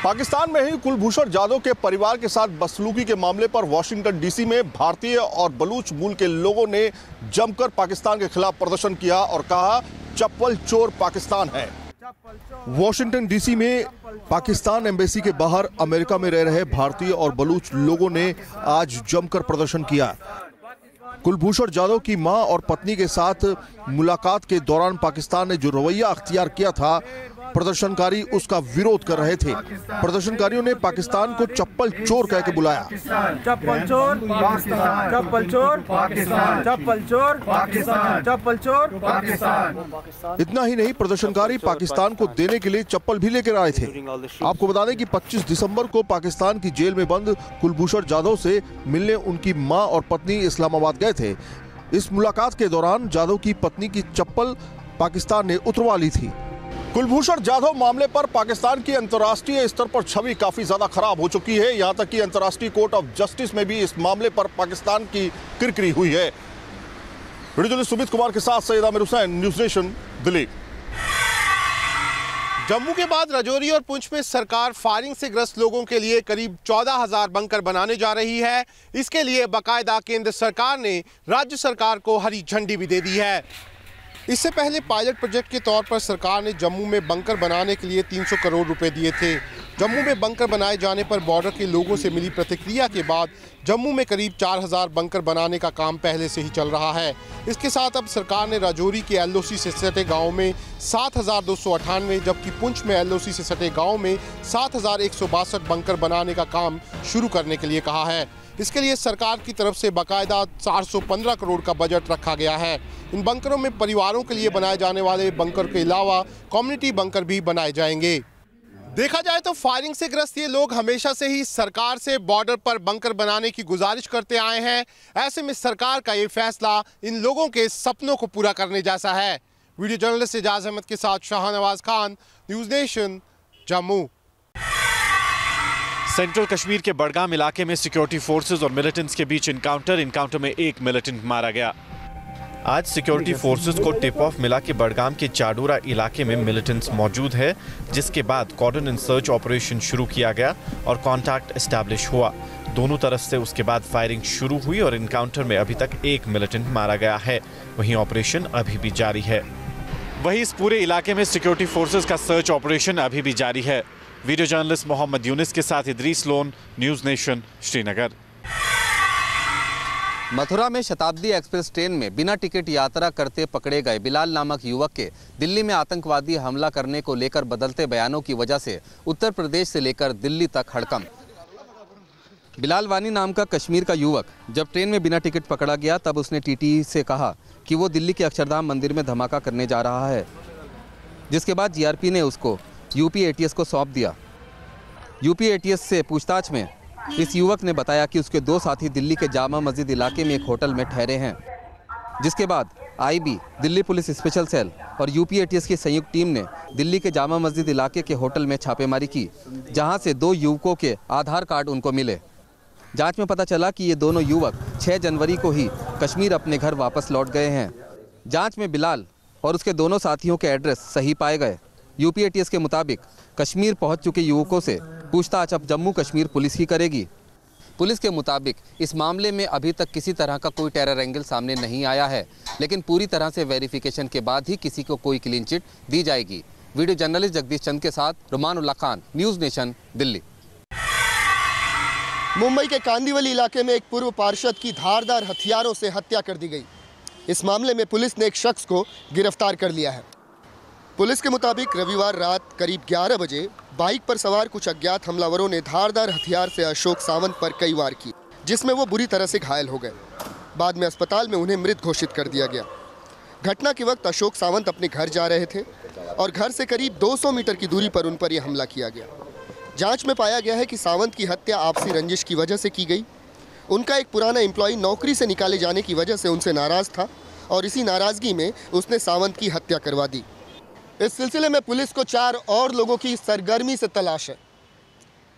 पाकिस्तान में ही कुलभूषण जाधव के परिवार के साथ बदसलूकी के मामले पर वाशिंगटन डीसी में भारतीय और बलूच मूल के लोगों ने जमकर पाकिस्तान के खिलाफ प्रदर्शन किया और कहा, चप्पल चोर पाकिस्तान है। वाशिंगटन डीसी में पाकिस्तान एम्बेसी के बाहर अमेरिका में रह रहे भारतीय और बलूच लोगों ने आज जमकर प्रदर्शन किया। कुलभूषण जाधव की मां और पत्नी के साथ मुलाकात के दौरान पाकिस्तान ने जो रवैया अख्तियार किया था, प्रदर्शनकारी उसका विरोध कर रहे थे। प्रदर्शनकारियों ने पाकिस्तान को चप्पल चोर कहकर बुलाया। चप्पल चोर पाकिस्तान, चप्पल चोर पाकिस्तान, चप्पल चोर पाकिस्तान, चप्पल चोर पाकिस्तान। इतना ही नहीं, प्रदर्शनकारी पाकिस्तान को देने के लिए चप्पल भी लेकर आए थे। आपको बता दें कि 25 दिसंबर को पाकिस्तान की जेल में बंद कुलभूषण जाधव से मिलने उनकी मां और पत्नी इस्लामाबाद गए थे। इस मुलाकात के दौरान जाधव की पत्नी की चप्पल पाकिस्तान ने उतरवा ली थी। कुलभूषण जाधव मामले पर पाकिस्तान की अंतर्राष्ट्रीय स्तर पर छवि काफी ज्यादा खराब हो चुकी है। यहां तक कि अंतर्राष्ट्रीय कोर्ट ऑफ जस्टिस में भी इस मामले पर पाकिस्तान की किरकिरी हुई है। वीडियो जर्नलिस्ट सुमित कुमार के साथ सैयद आमिर हुसैन, न्यूज़ नेशन, दिल्ली। जम्मू के बाद राजौरी और पुंछ में सरकार फायरिंग से ग्रस्त लोगों के लिए करीब 14,000 बंकर बनाने जा रही है। इसके लिए बाकायदा केंद्र सरकार ने राज्य सरकार को हरी झंडी भी दे दी है। इससे पहले पायलट प्रोजेक्ट के तौर पर सरकार ने जम्मू में बंकर बनाने के लिए 300 करोड़ रुपए दिए थे। जम्मू में बंकर बनाए जाने पर बॉर्डर के लोगों से मिली प्रतिक्रिया के बाद जम्मू में करीब 4,000 बंकर बनाने का काम पहले से ही चल रहा है। इसके साथ अब सरकार ने राजौरी के LOC से सटे गाँव में 7,298, जबकि पुंछ में LOC से सटे गाँव में 7,162 बंकर बनाने का काम शुरू करने के लिए कहा है। इसके लिए सरकार की तरफ से बाकायदा 415 करोड़ का बजट रखा गया है। इन बंकरों में परिवारों के लिए बनाए जाने वाले बंकर के अलावा कम्युनिटी बंकर भी बनाए जाएंगे। देखा जाए तो फायरिंग से ग्रस्त ये लोग हमेशा से ही सरकार से बॉर्डर पर बंकर बनाने की गुजारिश करते आए हैं। ऐसे में सरकार का ये फैसला इन लोगों के सपनों को पूरा करने जैसा है। वीडियो जर्नलिस्ट एजाज अहमद के साथ Shahnawaz Khan, news nation, Jammu. Central Kashmir के बडगाम इलाके में सिक्योरिटी फोर्सेस और मिलिटेंट्स के बीच इनकाउंटर में एक मिलिटेंट मारा गया। आज सिक्योरिटी फोर्सेस को टिप ऑफ मिला कि बडगाम के चाडोरा इलाके में मिलिटेंट्स मौजूद है, जिसके बाद कॉर्डन एंड सर्च ऑपरेशन शुरू किया गया और कॉन्टैक्ट एस्टैब्लिश हुआ। दोनों तरफ से उसके बाद फायरिंग शुरू हुई और इनकाउंटर में अभी तक एक मिलिटेंट मारा गया है। वहीं ऑपरेशन अभी भी जारी है। वहीं इस पूरे इलाके में सिक्योरिटी फोर्सेस का सर्च ऑपरेशन अभी भी जारी है। वीडियो जर्नलिस्ट मोहम्मद यूनिस के साथ Idris loan, news nation, Srinagar. Mathura में शताब्दी एक्सप्रेस ट्रेन में बिना टिकट यात्रा करते पकड़े गए बिलाल नामक युवक के दिल्ली में आतंकवादी हमला करने को लेकर बदलते बयानों की वजह से उत्तर प्रदेश से लेकर दिल्ली तक हड़कंप। बिलाल वानी नाम का कश्मीर का युवक जब ट्रेन में बिना टिकट पकड़ा गया, तब उसने TTE से कहा कि वो दिल्ली के अक्षरधाम मंदिर में धमाका करने जा रहा है, जिसके बाद GRP ने उसको UP ATS को सौंप दिया। UP ATS से पूछताछ में इस युवक ने बताया कि उसके 2 साथी दिल्ली के जामा मस्जिद इलाके में एक होटल में ठहरे हैं, जिसके बाद IB, Delhi police special cell और UP ATS की संयुक्त टीम ने दिल्ली के जामा मस्जिद इलाके के होटल में छापेमारी की, जहां से 2 युवकों के आधार कार्ड उनको मिले। जांच में पता चला कि ये दोनों युवक 6 जनवरी को ही कश्मीर अपने घर वापस लौट गए हैं। जाँच में बिलाल और उसके दोनों साथियों के एड्रेस सही पाए गए। UP ATS के मुताबिक कश्मीर पहुंच चुके युवकों से पूछताछ अब जम्मू कश्मीर पुलिस ही करेगी। पुलिस के मुताबिक इस मामले में अभी तक किसी तरह का कोई टेरर एंगल सामने नहीं आया है, लेकिन पूरी तरह से वेरिफिकेशन के बाद ही किसी को कोई क्लीन चिट दी जाएगी। वीडियो जर्नलिस्ट जगदीश चंद के साथ रुमानुल्लाह खान, न्यूज़ नेशन, दिल्ली। मुंबई के कांदीवली इलाके में एक पूर्व पार्षद की धारदार हथियारों से हत्या कर दी गई। इस मामले में पुलिस ने एक शख्स को गिरफ्तार कर लिया है। पुलिस के मुताबिक रविवार रात करीब 11 बजे बाइक पर सवार कुछ अज्ञात हमलावरों ने धारदार हथियार से अशोक सावंत पर कई वार किए, जिसमें वो बुरी तरह से घायल हो गए। बाद में अस्पताल में उन्हें मृत घोषित कर दिया गया। घटना के वक्त अशोक सावंत अपने घर जा रहे थे और घर से करीब 200 मीटर की दूरी पर उन पर यह हमला किया गया। जांच में पाया गया है कि सावंत की हत्या आपसी रंजिश की वजह से की गई। उनका एक पुराना एम्प्लॉय नौकरी से निकाले जाने की वजह से उनसे नाराज़ था और इसी नाराज़गी में उसने सावंत की हत्या करवा दी। इस सिलसिले में पुलिस को 4 और लोगों की सरगर्मी से तलाश है।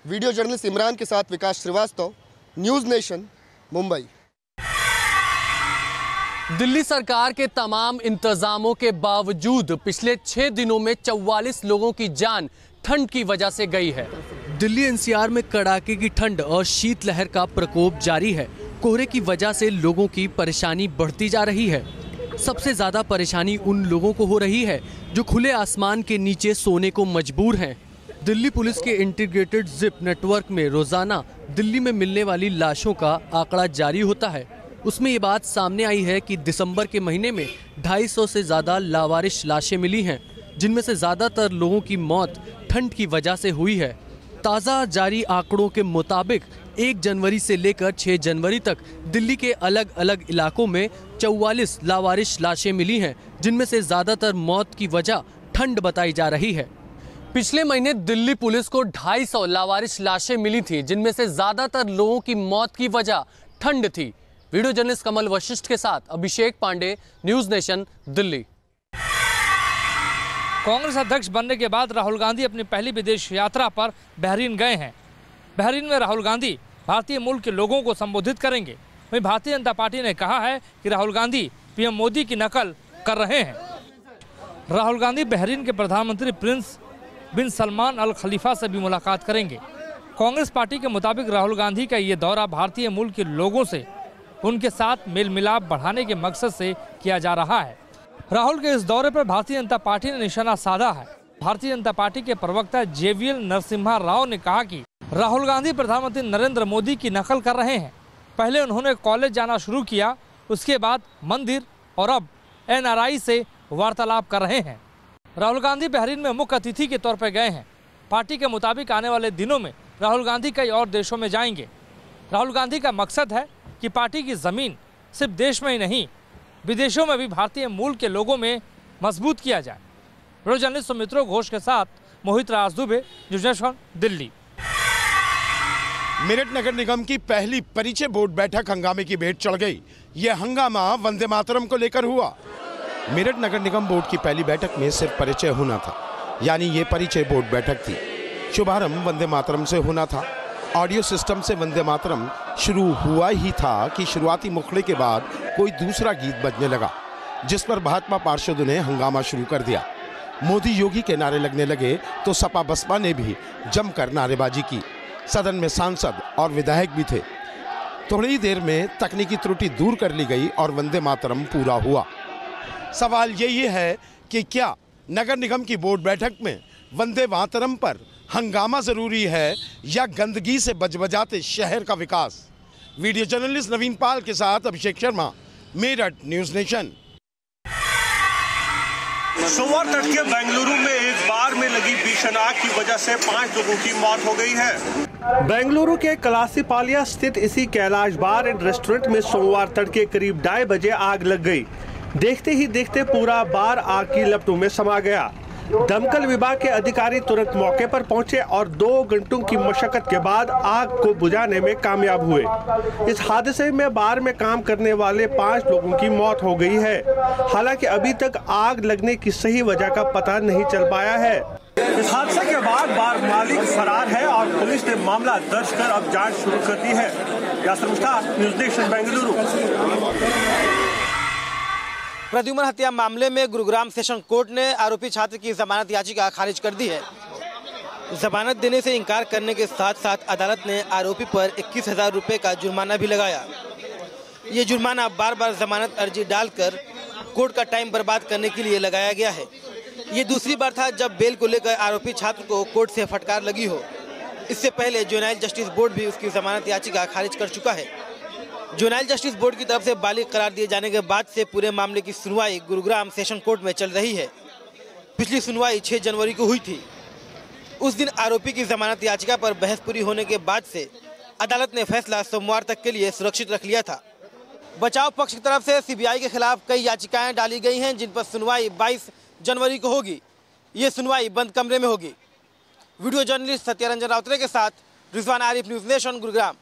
वीडियो जर्नलिस्ट इमरान के साथ विकास श्रीवास्तव, न्यूज़ नेशन, मुंबई। दिल्ली सरकार के तमाम इंतजामों के बावजूद पिछले 6 दिनों में 44 लोगों की जान ठंड की वजह से गई है। दिल्ली एनसीआर में कड़ाके की ठंड और शीतलहर का प्रकोप जारी है। कोहरे की वजह से लोगों की परेशानी बढ़ती जा रही है। सबसे ज्यादा परेशानी उन लोगों को हो रही है जो खुले आसमान के नीचे सोने को मजबूर हैं। दिल्ली पुलिस के इंटीग्रेटेड जिप नेटवर्क में रोजाना दिल्ली में मिलने वाली लाशों का आंकड़ा जारी होता है। उसमें ये बात सामने आई है कि दिसंबर के महीने में 250 से ज्यादा लावारिश लाशें मिली हैं, जिनमें से ज्यादातर लोगों की मौत ठंड की वजह से हुई है। ताज़ा जारी आंकड़ों के मुताबिक 1 जनवरी से लेकर 6 जनवरी तक दिल्ली के अलग अलग इलाकों में 44 लावारिश लाशें मिली हैं, जिनमें से ज्यादातर मौत की वजह ठंड बताई जा रही है। पिछले महीने दिल्ली पुलिस को 250 लावारिश लाशें मिली थी, जिनमें से ज्यादातर लोगों की मौत की वजह ठंड थी। वीडियो जर्नलिस्ट कमल वशिष्ठ के साथ अभिषेक पांडे, न्यूज नेशन, दिल्ली। कांग्रेस अध्यक्ष बनने के बाद राहुल गांधी अपनी पहली विदेश यात्रा पर बहरीन गए हैं। बहरीन में राहुल गांधी भारतीय मूल के लोगों को संबोधित करेंगे। वहीं भारतीय जनता पार्टी ने कहा है कि राहुल गांधी पीएम मोदी की नकल कर रहे हैं। राहुल गांधी बहरीन के प्रधानमंत्री प्रिंस बिन सलमान अल खलीफा से भी मुलाकात करेंगे। कांग्रेस पार्टी के मुताबिक राहुल गांधी का ये दौरा भारतीय मूल के लोगों से उनके साथ मेल मिलाप बढ़ाने के मकसद से किया जा रहा है। राहुल के इस दौरे पर भारतीय जनता पार्टी ने निशाना साधा है। भारतीय जनता पार्टी के प्रवक्ता जेवीएल नरसिम्हा राव ने कहा कि राहुल गांधी प्रधानमंत्री नरेंद्र मोदी की नकल कर रहे हैं। पहले उन्होंने कॉलेज जाना शुरू किया, उसके बाद मंदिर और अब एनआरआई से वार्तालाप कर रहे हैं। राहुल गांधी बहरीन में मुख्य अतिथि के तौर पर गए हैं। पार्टी के मुताबिक आने वाले दिनों में राहुल गांधी कई और देशों में जाएंगे। राहुल गांधी का मकसद है कि पार्टी की जमीन सिर्फ देश में ही नहीं, विदेशों में भी भारतीय मूल के लोगों में मजबूत किया जाए। वीडियो जर्नलिस्ट सुमित्रो घोष के साथ मोहित राज दुबे, न्यूज नेशन, दिल्ली। मेरठ नगर निगम की पहली परिचय बोर्ड बैठक हंगामे की भेंट चढ़ गई। यह हंगामा वंदे मातरम को लेकर हुआ। मेरठ नगर निगम बोर्ड की पहली बैठक में सिर्फ परिचय होना था, यानी ये परिचय बोर्ड बैठक थी। शुभारंभ वंदे मातरम से होना था। ऑडियो सिस्टम से वंदे मातरम शुरू हुआ ही था कि शुरुआती मुखड़े के बाद कोई दूसरा गीत बजने लगा, जिस पर भाजपा पार्षदों ने हंगामा शुरू कर दिया। मोदी योगी के नारे लगने लगे तो सपा बसपा ने भी जमकर नारेबाजी की। सदन में सांसद और विधायक भी थे। थोड़ी ही देर में तकनीकी त्रुटि दूर कर ली गई और वंदे मातरम पूरा हुआ। सवाल यही है कि क्या नगर निगम की बोर्ड बैठक में वंदे मातरम पर हंगामा जरूरी है या गंदगी से बजबजाते शहर का विकास। वीडियो जर्नलिस्ट नवीन पाल के साथ अभिषेक शर्मा, मेरठ, न्यूज नेशन। सोमवार तड़के बेंगलुरु में एक बार में लगी भीषण आग की वजह से 5 लोगों की मौत हो गई है। बेंगलुरु के कलासीपालिया स्थित इसी कैलाश बार एंड रेस्टोरेंट में सोमवार तड़के करीब 2:30 बजे आग लग गई। देखते ही देखते पूरा बार आग की लपटों में समा गया। दमकल विभाग के अधिकारी तुरंत मौके पर पहुंचे और 2 घंटों की मशक्कत के बाद आग को बुझाने में कामयाब हुए। इस हादसे में बार में काम करने वाले 5 लोगों की मौत हो गई है। हालांकि अभी तक आग लगने की सही वजह का पता नहीं चल पाया है। इस हादसे के बाद बार मालिक फरार है और पुलिस ने मामला दर्ज कर अब जांच शुरू कर दी है। Yasir Mushtaq, News Nation, Bengaluru. प्रद्युम्न हत्या मामले में गुरुग्राम सेशन कोर्ट ने आरोपी छात्र की जमानत याचिका खारिज कर दी है। जमानत देने से इनकार करने के साथ साथ अदालत ने आरोपी पर 21,000 रुपये का जुर्माना भी लगाया। ये जुर्माना बार बार जमानत अर्जी डालकर कोर्ट का टाइम बर्बाद करने के लिए लगाया गया है। ये दूसरी बार था जब बेल को लेकर आरोपी छात्र को कोर्ट से फटकार लगी हो। इससे पहले जुवेनाइल जस्टिस बोर्ड भी उसकी जमानत याचिका खारिज कर चुका है। जुवेनाइल जस्टिस बोर्ड की तरफ से बालिग करार दिए जाने के बाद से पूरे मामले की सुनवाई गुरुग्राम सेशन कोर्ट में चल रही है। पिछली सुनवाई 6 जनवरी को हुई थी। उस दिन आरोपी की जमानत याचिका पर बहस पूरी होने के बाद से अदालत ने फैसला सोमवार तक के लिए सुरक्षित रख लिया था। बचाव पक्ष की तरफ से सीबीआई के खिलाफ कई याचिकाएं डाली गई हैं, जिन पर सुनवाई 22 जनवरी को होगी। ये सुनवाई बंद कमरे में होगी। वीडियो जर्नलिस्ट सत्यारंजन राउतरे के साथ रिजवान आरिफ, न्यूज नेशन, गुरुग्राम।